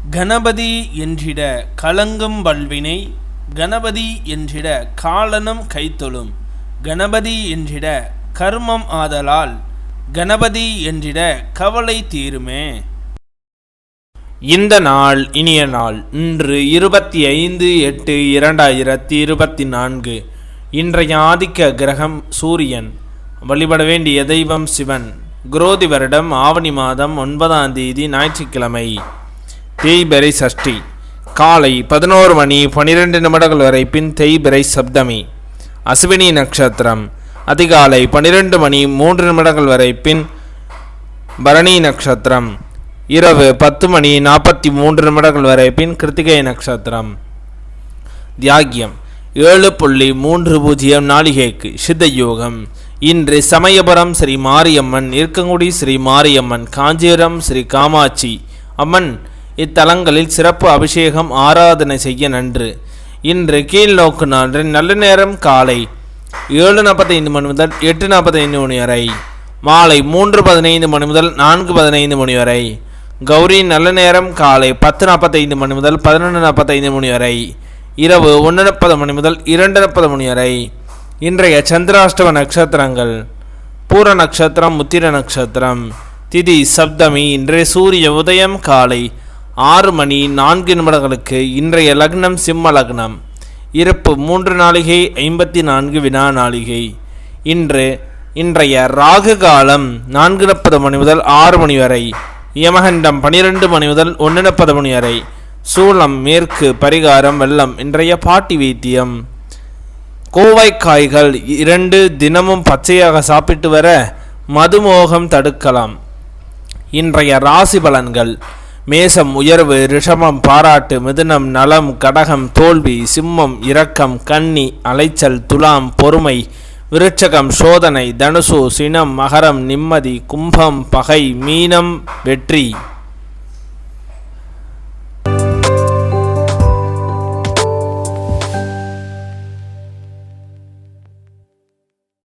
கணபதி என்றிட கலங்கும் வல்வினை, கணபதி என்றிட காலனும் கைத்தொழும், கணபதி என்றிட கர்மம் ஆதலால், கணபதி என்றிட கவலை தீருமே. இந்த நாள் இனிய நாள். இன்று 25/8/2024. இன்றைய ஆதிக்க கிரகம் சூரியன். வழிபட வேண்டிய தெய்வம் சிவன். குரோதி வருடம் ஆவணி மாதம் 9ஆம் தேதி ஞாயிற்றுக்கிழமை. தேய்பிறை சஷ்டி. காலை 11:12 வரை, பின் தேய்பிறை சப்தமி. அஸ்வினி நட்சத்திரம். அதிகாலை 12:03 வரை, பின் பரணி நட்சத்திரம். இரவு 10:43 வரை, பின் கிருத்திகை நட்சத்திரம். தியாகியம் 7:30 நாளிகைக்கு. சித்த யோகம். இன்று சமயபுரம் ஸ்ரீ மாரியம்மன், இருக்கங்குடி ஸ்ரீ மாரியம்மன், காஞ்சிபுரம் ஸ்ரீ காமாட்சி அம்மன் இத்தலங்களில் சிறப்பு அபிஷேகம் ஆராதனை செய்ய நன்று. இன்று கீழ் நோக்கு நாளில் நல்ல நேரம் காலை 7:45 மணி முதல் 8:45 மணி வரை, மாலை 3:15 மணி முதல் 4:15 மணி வரை. கௌரி நல்ல நேரம் காலை 10:45 மணி முதல் 11:45 மணி வரை, இரவு 1:30 மணி முதல் 2:30 மணி வரை. இன்றைய சந்திராஷ்டம நட்சத்திரங்கள்: பூர நட்சத்திரம், முத்திர நட்சத்திரம். திதி சப்தமி. இன்றைய சூரிய உதயம் காலை 6:04 இன்றைய லக்னம் சிம்ம லக்னம். இருப்பு 3 நாளிகை 54 வினா நாளிகை. இன்றைய ராகு காலம் 4:30 மணி முதல் 6 மணி வரை. யமகண்டம் 12 மணி முதல் 1:30 மணி வரை. சூலம் மேற்கு. பரிகாரம் வெள்ளம். இன்றைய பாட்டி வைத்தியம். கோவைக்காய்கள் 2 தினமும் பச்சையாக சாப்பிட்டு வர மதுமோகம் தடுக்கலாம். இன்றைய ராசி பலன்கள்: மேசம் உயர்வு, ரிஷபம் பாராட்டு, மிதுனம் நலம், கடகம் தோல்வி, சிம்மம் இரக்கம், கன்னி அலைச்சல், துலாம் பொறுமை, விருட்சகம் சோதனை, தனுசு சினம், மகரம் நிம்மதி, கும்பம் பகை, மீனம் வெற்றி.